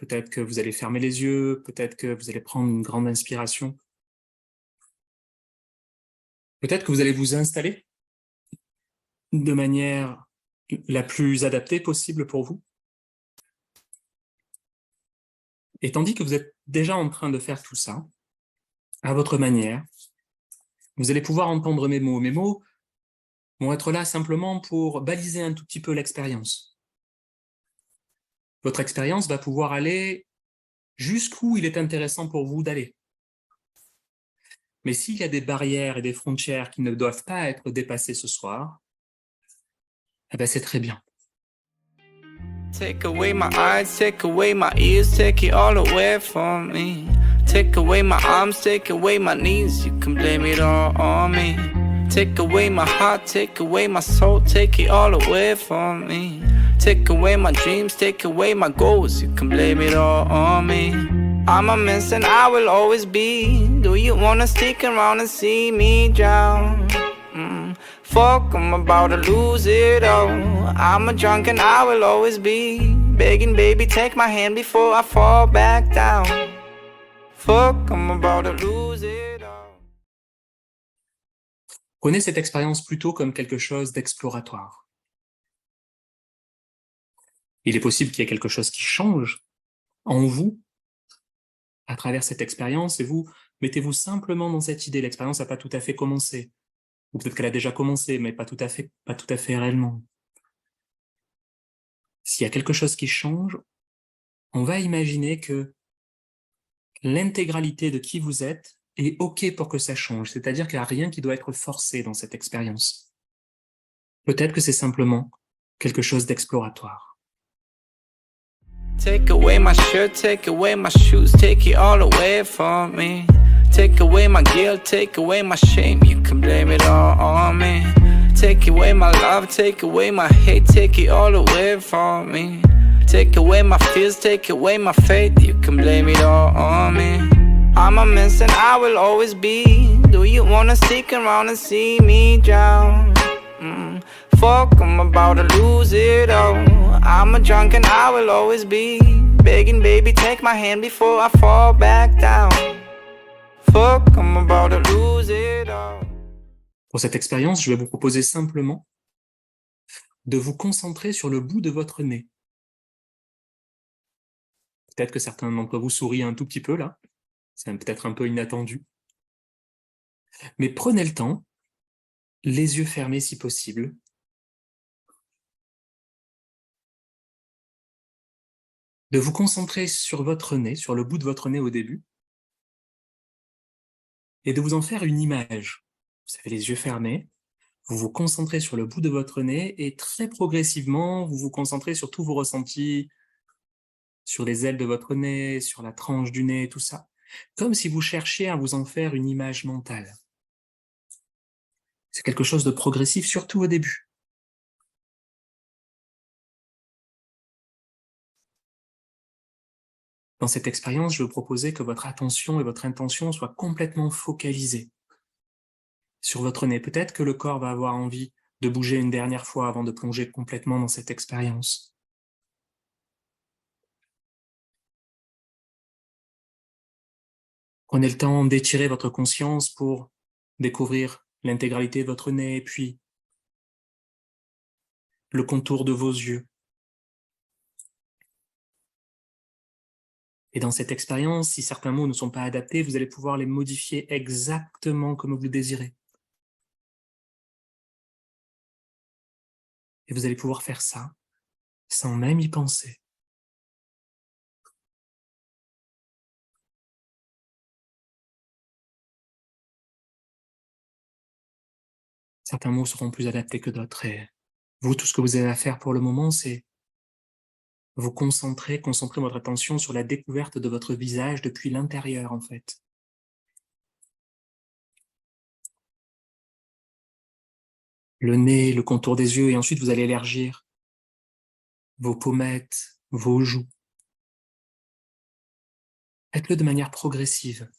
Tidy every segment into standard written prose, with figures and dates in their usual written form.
Peut-être que vous allez fermer les yeux, peut-être que vous allez prendre une grande inspiration. Peut-être que vous allez vous installer de manière la plus adaptée possible pour vous. Et tandis que vous êtes déjà en train de faire tout ça, à votre manière, vous allez pouvoir entendre mes mots. Mes mots vont être là simplement pour baliser un tout petit peu l'expérience. Votre expérience va pouvoir aller jusqu'où il est intéressant pour vous d'aller. Mais s'il y a des barrières et des frontières qui ne doivent pas être dépassées ce soir, eh ben c'est très bien. Take away my eyes, take away my ears, take it all away from me. Take away my arms, take away my knees, you can blame it all on me. Take away my heart, take away my soul, take it all away from me. Take away my dreams, take away my goals, you can blame it all on me. I'm a mess and I will always be. Do you wanna stick around and see me drown? Fuck, I'm about to lose it all. I'm a drunk and I will always be begging, baby, take my hand before I fall back down. Fuck, I'm about to lose it all. Prenez cette expérience plutôt comme quelque chose d'exploratoire. Il est possible qu'il y ait quelque chose qui change en vous à travers cette expérience et vous mettez-vous simplement dans cette idée. L'expérience n'a pas tout à fait commencé. Ou peut-être qu'elle a déjà commencé, mais pas tout à fait réellement. S'il y a quelque chose qui change, on va imaginer que l'intégralité de qui vous êtes est OK pour que ça change. C'est-à-dire qu'il n'y a rien qui doit être forcé dans cette expérience. Peut-être que c'est simplement quelque chose d'exploratoire. Take away my shirt, take away my shoes, take it all away from me. Take away my guilt, take away my shame, you can blame it all on me. Take away my love, take away my hate, take it all away from me. Take away my fears, take away my faith, you can blame it all on me. I'm a mess and I will always be. Do you wanna stick around and see me drown? Fuck, I'm about to lose it all. I'm a drunk and I will always be begging, baby, take my hand before I fall back down. Fuck, I'm about to lose it all. Pour cette expérience, je vais vous proposer simplement de vous concentrer sur le bout de votre nez. Peut-être que certains d'entre vous sourient un tout petit peu là. C'est peut-être un peu inattendu. Mais prenez le temps, les yeux fermés si possible. De vous concentrer sur votre nez, sur le bout de votre nez au début. Et de vous en faire une image. Vous avez les yeux fermés, vous vous concentrez sur le bout de votre nez et très progressivement, vous vous concentrez sur tous vos ressentis, sur les ailes de votre nez, sur la tranche du nez, tout ça. Comme si vous cherchiez à vous en faire une image mentale. C'est quelque chose de progressif, surtout au début. Dans cette expérience, je vais vous proposer que votre attention et votre intention soient complètement focalisées sur votre nez. Peut-être que le corps va avoir envie de bouger une dernière fois avant de plonger complètement dans cette expérience. Prenez le temps d'étirer votre conscience pour découvrir l'intégralité de votre nez, puis le contour de vos yeux. Et dans cette expérience, si certains mots ne sont pas adaptés, vous allez pouvoir les modifier exactement comme vous le désirez. Et vous allez pouvoir faire ça sans même y penser. Certains mots seront plus adaptés que d'autres. Et vous, tout ce que vous avez à faire pour le moment, c'est vous concentrer votre attention sur la découverte de votre visage depuis l'intérieur, en fait. Le nez, le contour des yeux, et ensuite vous allez élargir vos pommettes, vos joues. Faites-le de manière progressive.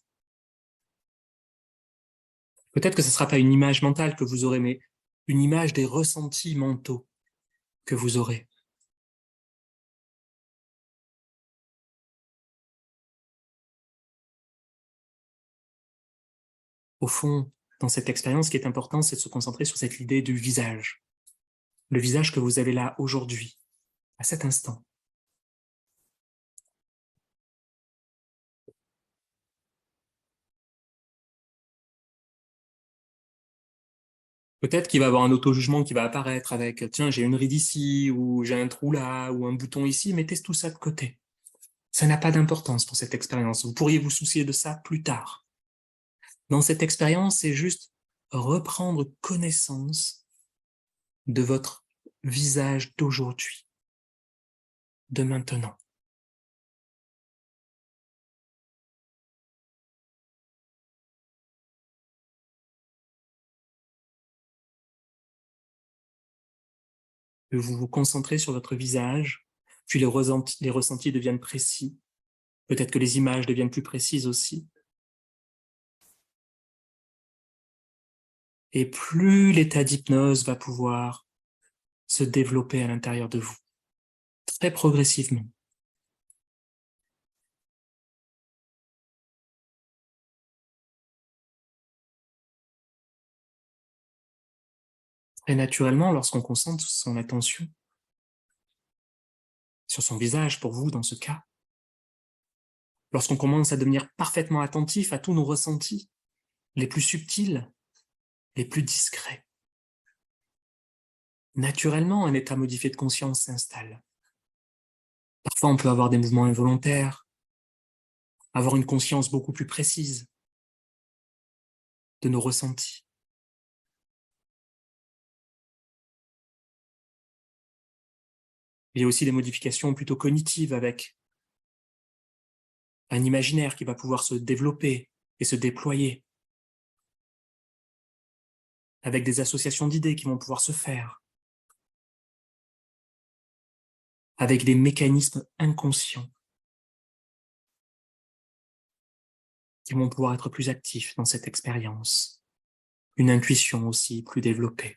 Peut-être que ce ne sera pas une image mentale que vous aurez, mais une image des ressentis mentaux que vous aurez. Au fond, dans cette expérience, ce qui est important, c'est de se concentrer sur cette idée du visage. Le visage que vous avez là aujourd'hui, à cet instant. Peut-être qu'il va y avoir un auto-jugement qui va apparaître avec « tiens, j'ai une ride ici » ou « j'ai un trou là » ou « un bouton ici », mettez tout ça de côté. Ça n'a pas d'importance pour cette expérience. Vous pourriez vous soucier de ça plus tard. Dans cette expérience, c'est juste reprendre connaissance de votre visage d'aujourd'hui, de maintenant. Vous vous concentrez sur votre visage, puis les ressentis deviennent précis. Peut-être que les images deviennent plus précises aussi. Et plus l'état d'hypnose va pouvoir se développer à l'intérieur de vous, très progressivement. Très naturellement, lorsqu'on concentre son attention sur son visage, pour vous, dans ce cas, lorsqu'on commence à devenir parfaitement attentif à tous nos ressentis, les plus subtils, les plus discrets, naturellement, un état modifié de conscience s'installe. Parfois, on peut avoir des mouvements involontaires, avoir une conscience beaucoup plus précise de nos ressentis. Il y a aussi des modifications plutôt cognitives avec un imaginaire qui va pouvoir se développer et se déployer, avec des associations d'idées qui vont pouvoir se faire, avec des mécanismes inconscients qui vont pouvoir être plus actifs dans cette expérience. Une intuition aussi plus développée.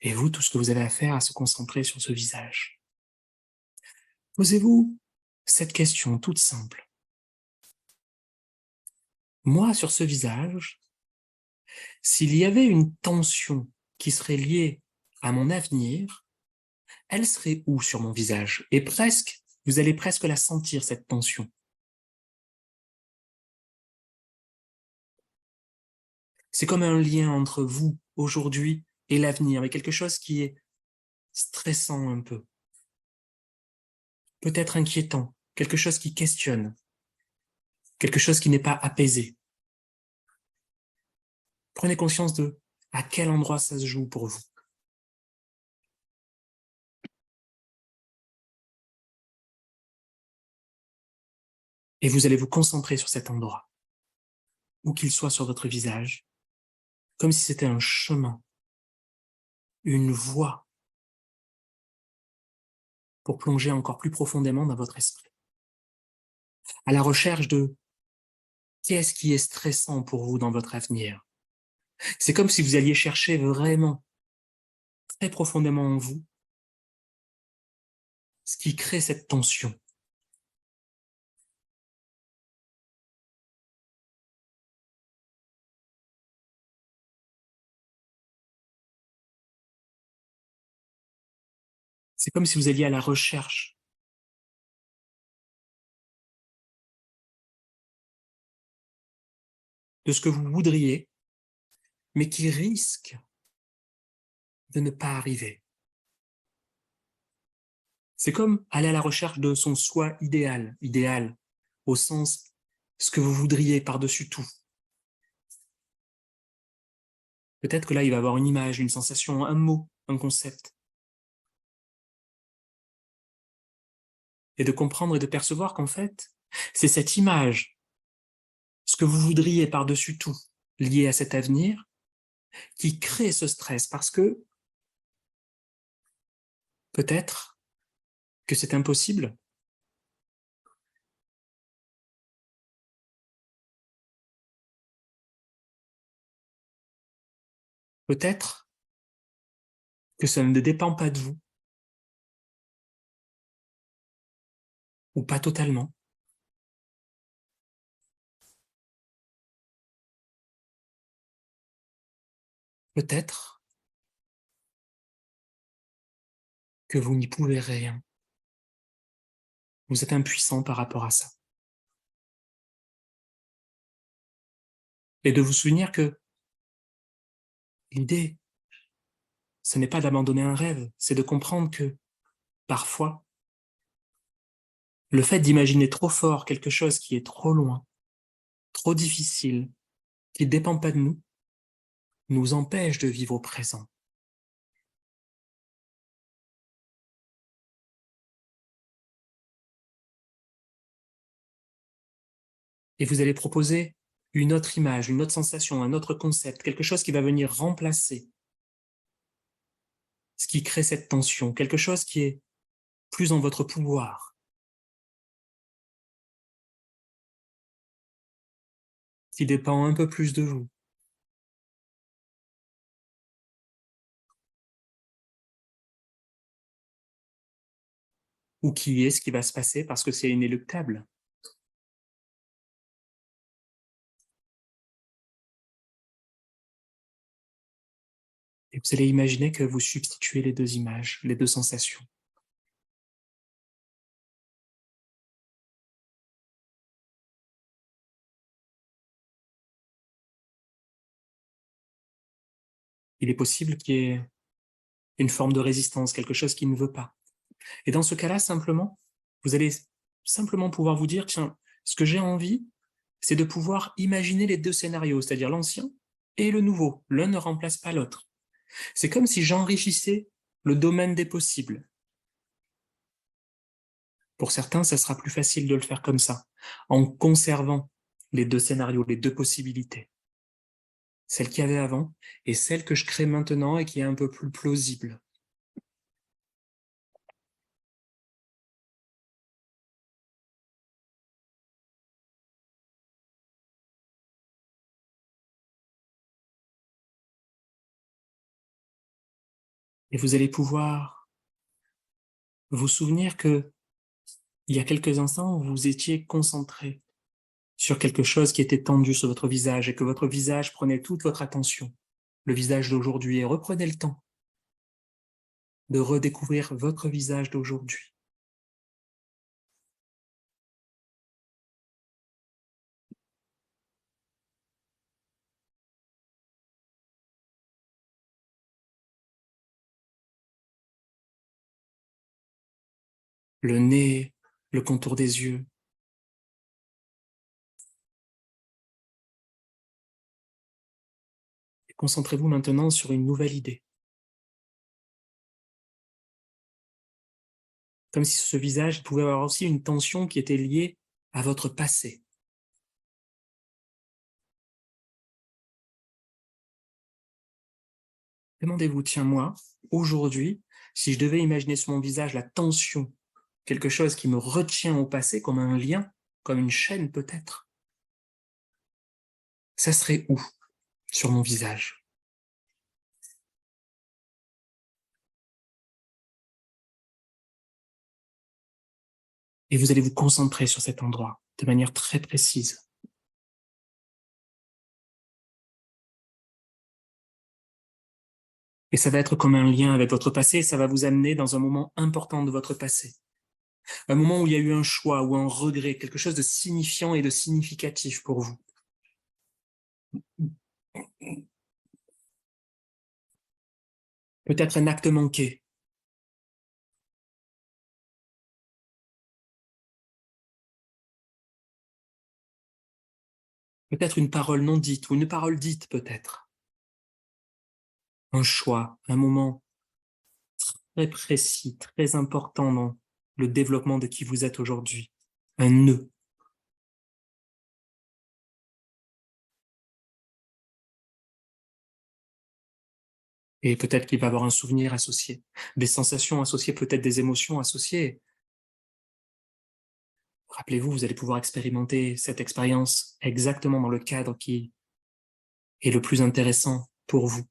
Et vous, tout ce que vous avez à faire, à se concentrer sur ce visage. Posez-vous cette question toute simple. Moi, sur ce visage, s'il y avait une tension qui serait liée à mon avenir, elle serait où sur mon visage? Et presque, vous allez presque la sentir, cette tension. C'est comme un lien entre vous, aujourd'hui, et l'avenir, mais quelque chose qui est stressant un peu. Peut-être inquiétant, quelque chose qui questionne, quelque chose qui n'est pas apaisé. Prenez conscience de à quel endroit ça se joue pour vous. Et vous allez vous concentrer sur cet endroit, où qu'il soit sur votre visage, comme si c'était un chemin, une voie, pour plonger encore plus profondément dans votre esprit. À la recherche de qu'est-ce qui est stressant pour vous dans votre avenir. C'est comme si vous alliez chercher vraiment, très profondément en vous, ce qui crée cette tension. C'est comme si vous alliez à la recherche de ce que vous voudriez, mais qui risque de ne pas arriver. C'est comme aller à la recherche de son soi idéal, idéal au sens ce que vous voudriez par-dessus tout. Peut-être que là, il va y avoir une image, une sensation, un mot, un concept. Et de comprendre et de percevoir qu'en fait, c'est cette image, ce que vous voudriez par-dessus tout, lié à cet avenir, qui crée ce stress parce que peut-être que c'est impossible. Peut-être que ça ne dépend pas de vous, ou pas totalement. peut-être que vous n'y pouvez rien. Vous êtes impuissant par rapport à ça. Et de vous souvenir que l'idée, ce n'est pas d'abandonner un rêve, c'est de comprendre que, parfois, le fait d'imaginer trop fort quelque chose qui est trop loin, trop difficile, qui ne dépend pas de nous, nous empêche de vivre au présent. Et vous allez proposer une autre image, une autre sensation, un autre concept, quelque chose qui va venir remplacer ce qui crée cette tension, quelque chose qui est plus en votre pouvoir, qui dépend un peu plus de vous. Ou qui est ce qui va se passer parce que c'est inéluctable. Et vous allez imaginer que vous substituez les deux images, les deux sensations. Il est possible qu'il y ait une forme de résistance, quelque chose qui ne veut pas. Et dans ce cas-là, simplement, vous allez simplement pouvoir vous dire, tiens, ce que j'ai envie, c'est de pouvoir imaginer les deux scénarios, c'est-à-dire l'ancien et le nouveau. L'un ne remplace pas l'autre. C'est comme si j'enrichissais le domaine des possibles. Pour certains, ça sera plus facile de le faire comme ça, en conservant les deux scénarios, les deux possibilités. Celle qu'il y avait avant et celle que je crée maintenant et qui est un peu plus plausible. Et vous allez pouvoir vous souvenir que il y a quelques instants, vous étiez concentré sur quelque chose qui était tendu sur votre visage et que votre visage prenait toute votre attention, le visage d'aujourd'hui, et reprenez le temps de redécouvrir votre visage d'aujourd'hui. Le nez, le contour des yeux. Et concentrez-vous maintenant sur une nouvelle idée. Comme si ce visage pouvait avoir aussi une tension qui était liée à votre passé. Demandez-vous, tiens, moi, aujourd'hui, si je devais imaginer sur mon visage la tension, quelque chose qui me retient au passé, comme un lien, comme une chaîne peut-être, ça serait où sur mon visage? Et vous allez vous concentrer sur cet endroit de manière très précise. Et ça va être comme un lien avec votre passé, ça va vous amener dans un moment important de votre passé. Un moment où il y a eu un choix ou un regret, quelque chose de signifiant et de significatif pour vous. Peut-être un acte manqué. Peut-être une parole non dite ou une parole dite peut-être. Un choix, un moment très précis, très important dans le développement de qui vous êtes aujourd'hui. Un nœud. Et peut-être qu'il va y avoir un souvenir associé, des sensations associées, peut-être des émotions associées. Rappelez-vous, vous allez pouvoir expérimenter cette expérience exactement dans le cadre qui est le plus intéressant pour vous.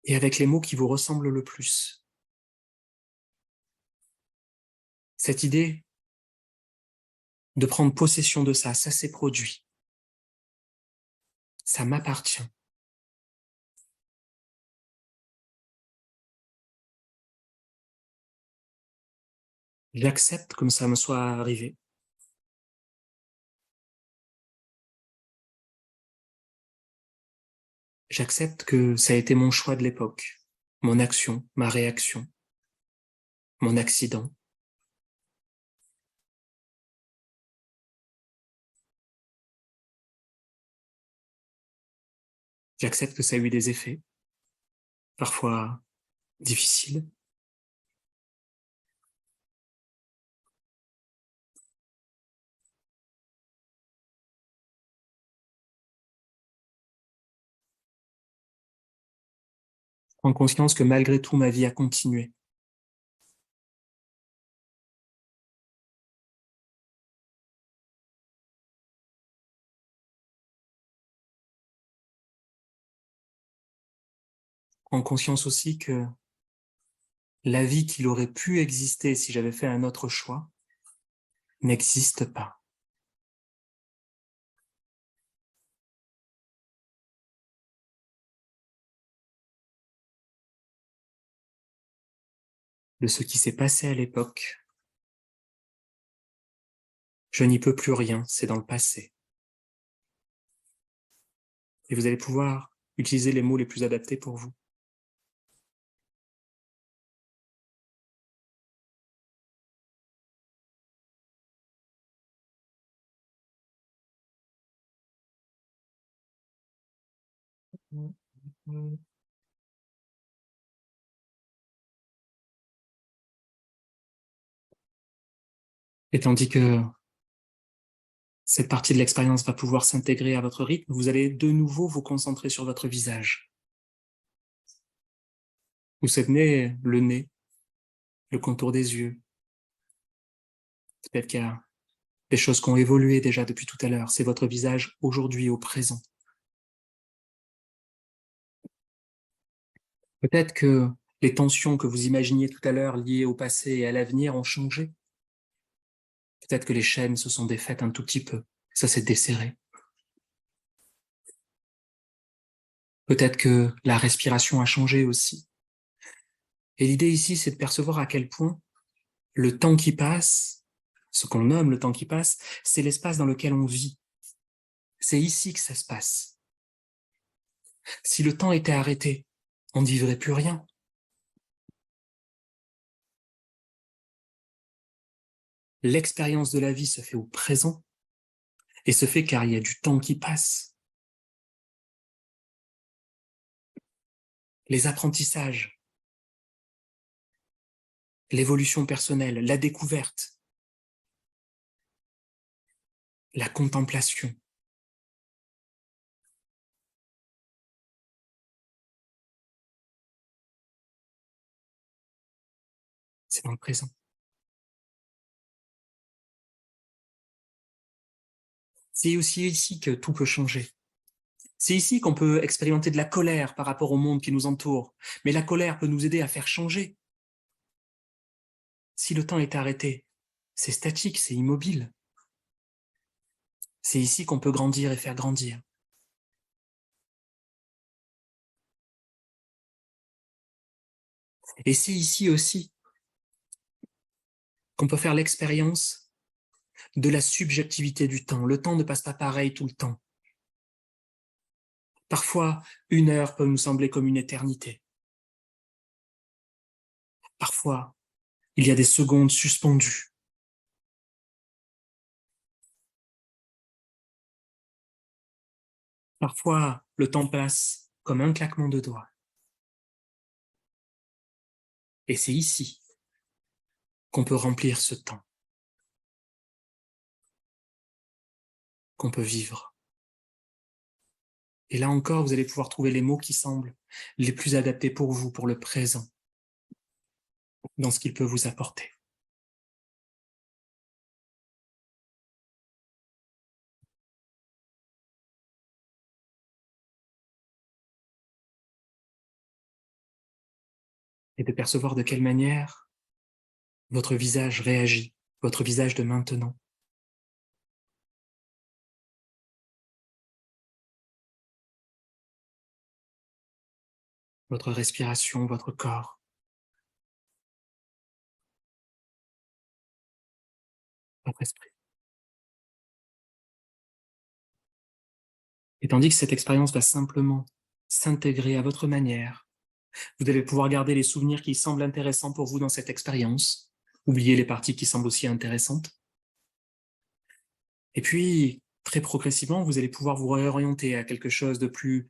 Et avec les mots qui vous ressemblent le plus. Cette idée de prendre possession de ça. Ça s'est produit. Ça m'appartient. J'accepte comme ça me soit arrivé. J'accepte que ça a été mon choix de l'époque, mon action, ma réaction, mon accident. J'accepte que ça a eu des effets, parfois difficiles. Je prends conscience que malgré tout, ma vie a continué. Je prends conscience aussi que la vie qu'il aurait pu exister si j'avais fait un autre choix n'existe pas. De ce qui s'est passé à l'époque, je n'y peux plus rien, c'est dans le passé. Et vous allez pouvoir utiliser les mots les plus adaptés pour vous. Et tandis que cette partie de l'expérience va pouvoir s'intégrer à votre rythme, vous allez de nouveau vous concentrer sur votre visage. Vous souvenez le nez, le contour des yeux. Peut-être qu'il y a des choses qui ont évolué déjà depuis tout à l'heure. C'est votre visage aujourd'hui, au présent. Peut-être que les tensions que vous imaginiez tout à l'heure liées au passé et à l'avenir ont changé. Peut-être que les chaînes se sont défaites un tout petit peu. Ça s'est desserré. Peut-être que la respiration a changé aussi. Et l'idée ici, c'est de percevoir à quel point le temps qui passe, ce qu'on nomme le temps qui passe, c'est l'espace dans lequel on vit. C'est ici que ça se passe. Si le temps était arrêté, on ne vivrait plus rien. L'expérience de la vie se fait au présent et se fait car il y a du temps qui passe. Les apprentissages, l'évolution personnelle, la découverte, la contemplation. C'est dans le présent. C'est aussi ici que tout peut changer. C'est ici qu'on peut expérimenter de la colère par rapport au monde qui nous entoure. Mais la colère peut nous aider à faire changer. Si le temps est arrêté, c'est statique, c'est immobile. C'est ici qu'on peut grandir et faire grandir. Et c'est ici aussi qu'on peut faire l'expérience de la subjectivité du temps. Le temps ne passe pas pareil tout le temps. Parfois, 1 heure peut nous sembler comme une éternité. Parfois, il y a des secondes suspendues. Parfois, le temps passe comme un claquement de doigts. Et c'est ici qu'on peut remplir ce temps, qu'on peut vivre. Et là encore, vous allez pouvoir trouver les mots qui semblent les plus adaptés pour vous, pour le présent, dans ce qu'il peut vous apporter. Et de percevoir de quelle manière votre visage réagit, votre visage de maintenant. votre respiration, votre corps. Votre esprit. Et tandis que cette expérience va simplement s'intégrer à votre manière, vous allez pouvoir garder les souvenirs qui semblent intéressants pour vous dans cette expérience, oublier les parties qui semblent aussi intéressantes. Et puis, très progressivement, vous allez pouvoir vous réorienter à quelque chose de plus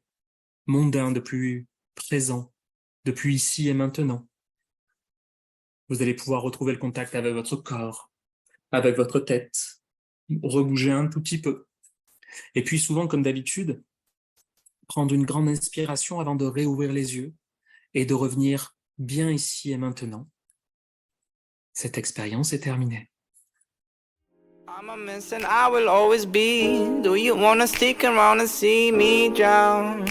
mondain, de plus présent, de plus ici et maintenant. Vous allez pouvoir retrouver le contact avec votre corps, avec votre tête, rebouger un tout petit peu. Et puis souvent, comme d'habitude, prendre une grande inspiration avant de réouvrir les yeux et de revenir bien ici et maintenant. Cette expérience est terminée. I'm a mess and I will always be. Do you wanna stick around and see me drown?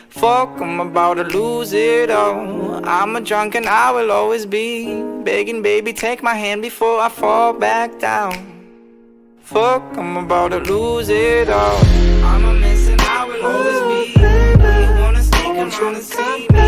Fuck, I'm about to lose it all. I'm a drunk and I will always be begging, baby, take my hand before I fall back down. Fuck, I'm about to lose it all. I'm a mess and I will always be. Do you wanna stick around and see me